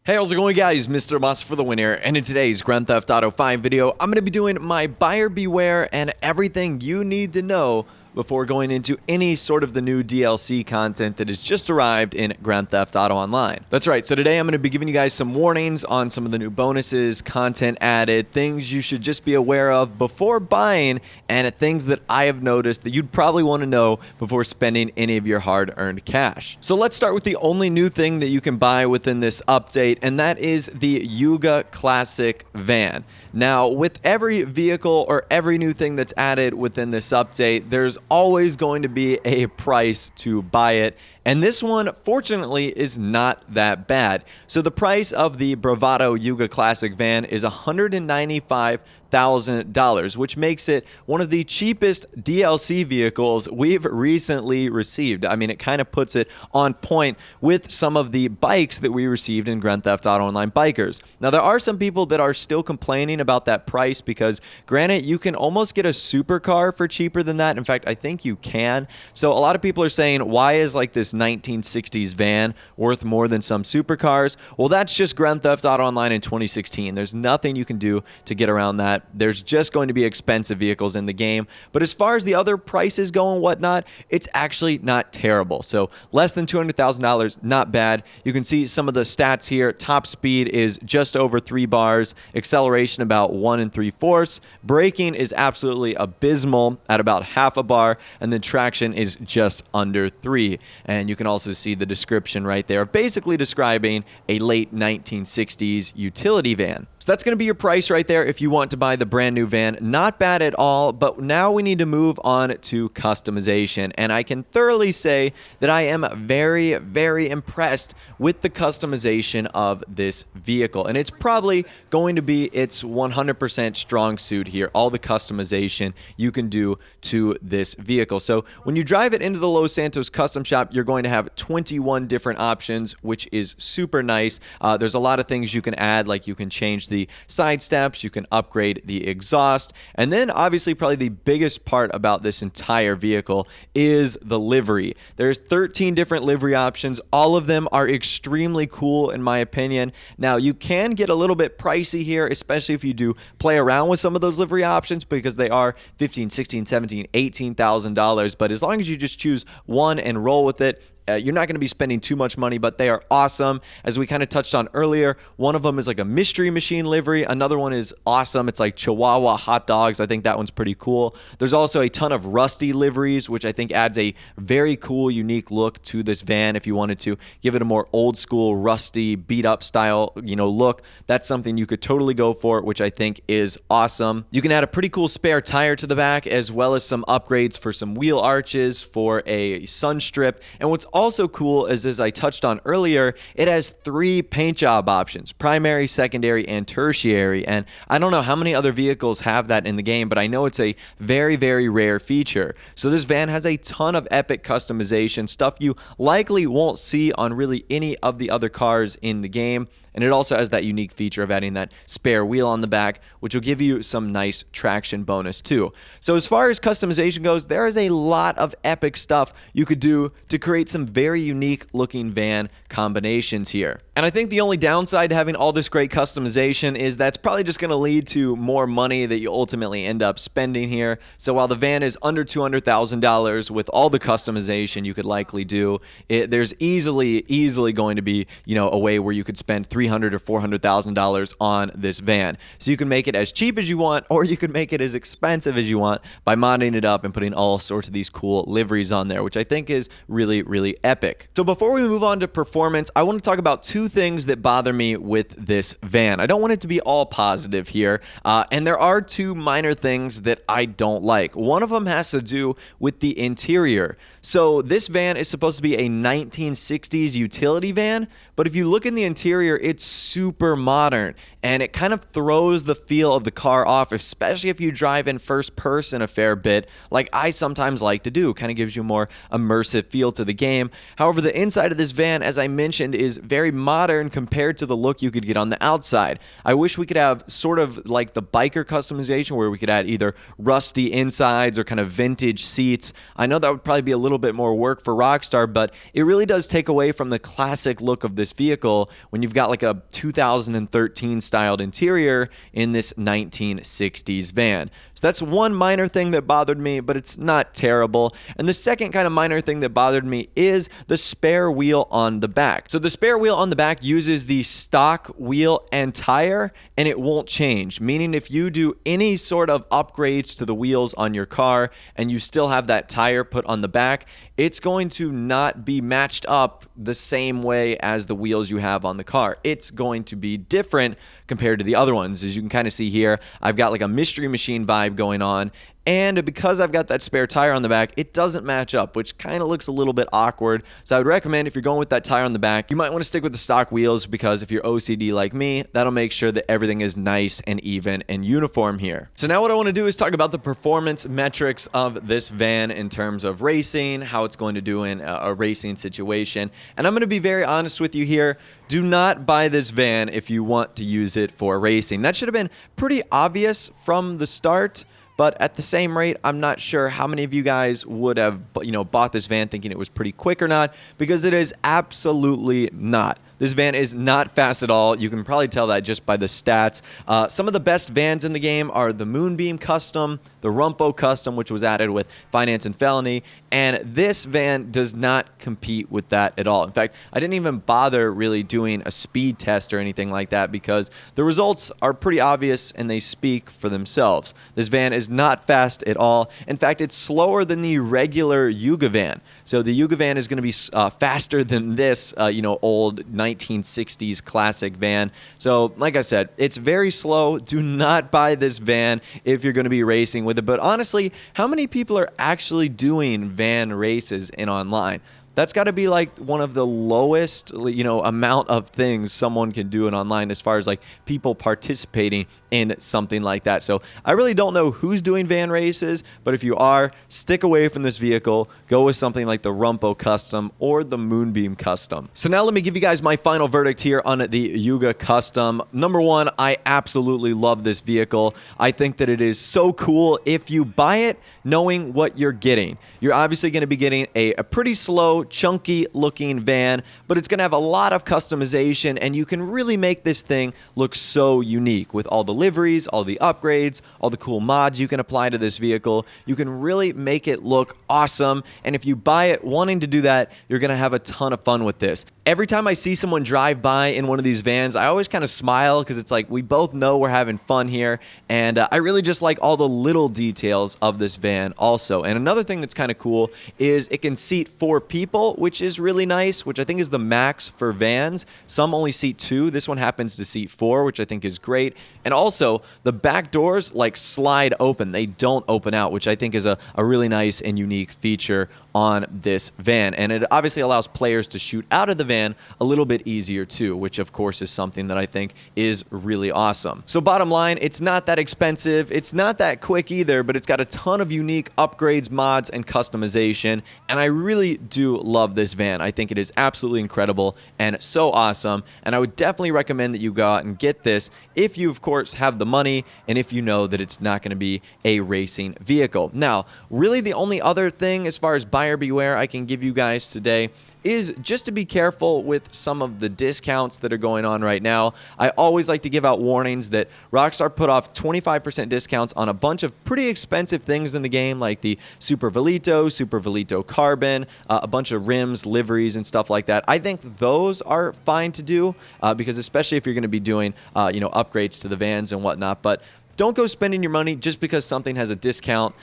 Hey, how's it going, guys? Mr. Boss for the win here, and in today's Grand Theft Auto 5 video, I'm going to be doing my buyer beware and everything you need to know before going into any sort of the new DLC content that has just arrived in Grand Theft Auto Online. That's right, so today I'm going to be giving you guys some warnings on some of the new bonuses, content added, things you should just be aware of before buying, and things that I have noticed that you'd probably want to know before spending any of your hard-earned cash. So let's start with the only new thing that you can buy within this update, and that is the Yuga Classic van. Now, with every vehicle or every new thing that's added within this update, there's always going to be a price to buy it. And this one, fortunately, is not that bad. So the price of the Bravado Yuga Classic van is $195,000, which makes it one of the cheapest DLC vehicles we've recently received. I mean, it kind of puts it on point with some of the bikes that we received in Grand Theft Auto Online Bikers. Now, there are some people that are still complaining about that price because, granted, you can almost get a supercar for cheaper than that. In fact, I think you can. So a lot of people are saying, why is like this 1960s van worth more than some supercars? Well, that's just Grand Theft Auto Online in 2016. There's nothing you can do to get around that. There's just going to be expensive vehicles in the game. But as far as the other prices go and whatnot, it's actually not terrible. So less than $200,000, not bad. You can see some of the stats here. Top speed is just over 3 bars. Acceleration about 1 3/4. Braking is absolutely abysmal at about half a bar. And then traction is just under 3. And you can also see the description right there, basically describing a late 1960s utility van. So that's going to be your price right there if you want to buy the brand new van. Not bad at all, but now we need to move on to customization. And I can thoroughly say that I am very, very impressed with the customization of this vehicle. And it's probably going to be its 100% strong suit here, all the customization you can do to this vehicle. So when you drive it into the Los Santos Custom Shop, you're going to have 21 different options, which is super nice. There's a lot of things you can add, like you can change the side steps, you can upgrade the exhaust, and then obviously probably the biggest part about this entire vehicle is the livery. There's 13 different livery options. All of them are extremely cool in my opinion. Now, you can get a little bit pricey here, especially if you do play around with some of those livery options, because they are $15,000, $16,000, $17,000, $18,000, but as long as you just choose one and roll with it, you're not going to be spending too much money, but they are awesome. As we kind of touched on earlier, one of them is like a Mystery Machine livery. Another one is awesome. It's like Chihuahua hot dogs. I think that one's pretty cool. There's also a ton of Rusty liveries, which I think adds a very cool, unique look to this van. If you wanted to give it a more old school, rusty, beat up style, look, that's something you could totally go for, which I think is awesome. You can add a pretty cool spare tire to the back, as well as some upgrades for some wheel arches, for a sun strip. And what's also cool is, as I touched on earlier, it has 3 paint job options: primary, secondary, and tertiary. And I don't know how many other vehicles have that in the game, but I know it's a very, very rare feature. So this van has a ton of epic customization, stuff you likely won't see on really any of the other cars in the game. And it also has that unique feature of adding that spare wheel on the back, which will give you some nice traction bonus too. So as far as customization goes, there is a lot of epic stuff you could do to create some very unique looking van combinations here. And I think the only downside to having all this great customization is that's probably just going to lead to more money that you ultimately end up spending here. So while the van is under $200,000 with all the customization you could likely do, there's easily going to be, a way where you could spend $300,000 or $400,000 on this van. So you can make it as cheap as you want, or you could make it as expensive as you want by modding it up and putting all sorts of these cool liveries on there, which I think is really, really epic. So before we move on to performance, I want to talk about 2 things that bother me with this van. I don't want it to be all positive here, and there are 2 minor things that I don't like. One of them has to do with the interior. So this van is supposed to be a 1960s utility van, but if you look in the interior, it's super modern, and it kind of throws the feel of the car off, especially if you drive in first person a fair bit, like I sometimes like to do. Kind of gives you a more immersive feel to the game. However, the inside of this van, as I mentioned, is very modern compared to the look you could get on the outside. I wish we could have sort of like the biker customization, where we could add either rusty insides or kind of vintage seats. I know that would probably be a little little bit more work for Rockstar, but it really does take away from the classic look of this vehicle when you've got like a 2013 styled interior in this 1960s van. So that's one minor thing that bothered me, but it's not terrible. And the second kind of minor thing that bothered me is the spare wheel on the back. So the spare wheel on the back uses the stock wheel and tire, and it won't change, meaning if you do any sort of upgrades to the wheels on your car and you still have that tire put on the back, it's going to not be matched up the same way as the wheels you have on the car. It's going to be different compared to the other ones. As you can kind of see here, I've got like a Mystery Machine vibe going on, and because I've got that spare tire on the back, it doesn't match up, which kind of looks a little bit awkward. So I would recommend, if you're going with that tire on the back, you might want to stick with the stock wheels, because if you're OCD like me, that'll make sure that everything is nice and even and uniform here. So now what I want to do is talk about the performance metrics of this van in terms of racing, how it's going to do in a racing situation. And I'm going to be very honest with you here. Do not buy this van if you want to use it for racing. That should have been pretty obvious from the start. But at the same rate, I'm not sure how many of you guys would have, bought this van thinking it was pretty quick or not, because it is absolutely not. This van is not fast at all. You can probably tell that just by the stats. Some of the best vans in the game are the Moonbeam Custom, the Rumpo Custom, which was added with Finance and Felony, and this van does not compete with that at all. In fact, I didn't even bother really doing a speed test or anything like that, because the results are pretty obvious and they speak for themselves. This van is not fast at all. In fact, it's slower than the regular Yuga van. So the Yuga van is going to be faster than this, old 1960s classic van. So like I said, it's very slow. Do not buy this van if you're going to be racing with it. But honestly, how many people are actually doing van races in online? That's got to be like one of the lowest, amount of things someone can do in online as far as like people participating in something like that. So I really don't know who's doing van races, but if you are, stick away from this vehicle. Go with something like the Rumpo Custom or the Moonbeam Custom. So now let me give you guys my final verdict here on the Yuga Custom. Number one, I absolutely love this vehicle. I think that it is so cool if you buy it knowing what you're getting. You're obviously going to be getting a pretty slow, chunky looking van, but it's going to have a lot of customization, and you can really make this thing look so unique with all the liveries, all the upgrades, all the cool mods you can apply to this vehicle. You can really make it look awesome, and if you buy it wanting to do that, you're going to have a ton of fun with this. Every time I see someone drive by in one of these vans, I always kind of smile, because it's like we both know we're having fun here, and I really just like all the little details of this van also. And another thing that's kind of cool is it can seat 4 people, which is really nice, which I think is the max for vans. Some only seat 2. This one happens to seat 4, which I think is great. And also, the back doors slide open. They don't open out, which I think is a really nice and unique feature on this van. And it obviously allows players to shoot out of the van a little bit easier too, which of course is something that I think is really awesome. So bottom line, it's not that expensive. It's not that quick either, but it's got a ton of unique upgrades, mods, and customization. And I really do love this van. I think it is absolutely incredible and so awesome. And I would definitely recommend that you go out and get this if you, of course, have the money and if you know that it's not going to be a racing vehicle. Now, really the only other thing as far as buyer beware I can give you guys today is just to be careful with some of the discounts that are going on right now. I always like to give out warnings that Rockstar put off 25% discounts on a bunch of pretty expensive things in the game, like the Super Velito Carbon, a bunch of rims, liveries, and stuff like that. I think those are fine to do because especially if you're going to be doing upgrades to the vans and whatnot. But don't go spending your money just because something has a discount.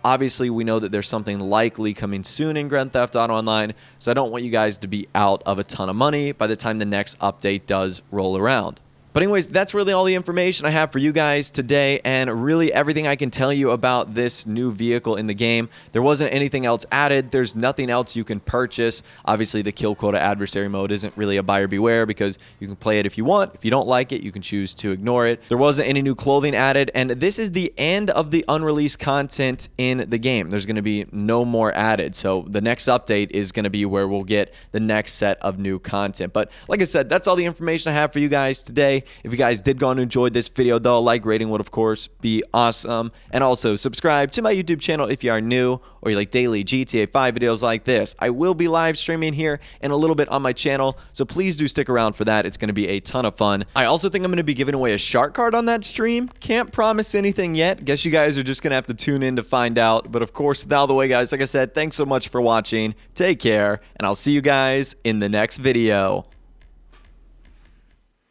Obviously we know that there's something likely coming soon in Grand Theft Auto Online, so I don't want you guys to be out of a ton of money by the time the next update does roll around. But anyways, that's really all the information I have for you guys today, and really everything I can tell you about this new vehicle in the game. There wasn't anything else added. There's nothing else you can purchase. Obviously, the Kill Quota Adversary Mode isn't really a buyer beware because you can play it if you want. If you don't like it, you can choose to ignore it. There wasn't any new clothing added, and this is the end of the unreleased content in the game. There's going to be no more added. So the next update is going to be where we'll get the next set of new content. But like I said, that's all the information I have for you guys today. today. If you guys did go and enjoy this video, though, a like rating would, of course, be awesome. And also, subscribe to my YouTube channel if you are new or you like daily GTA 5 videos like this. I will be live streaming here in a little bit on my channel, so please do stick around for that. It's going to be a ton of fun. I also think I'm going to be giving away a shark card on that stream. Can't promise anything yet. Guess you guys are just going to have to tune in to find out. But of course, out of the way, guys, like I said, thanks so much for watching. Take care, and I'll see you guys in the next video.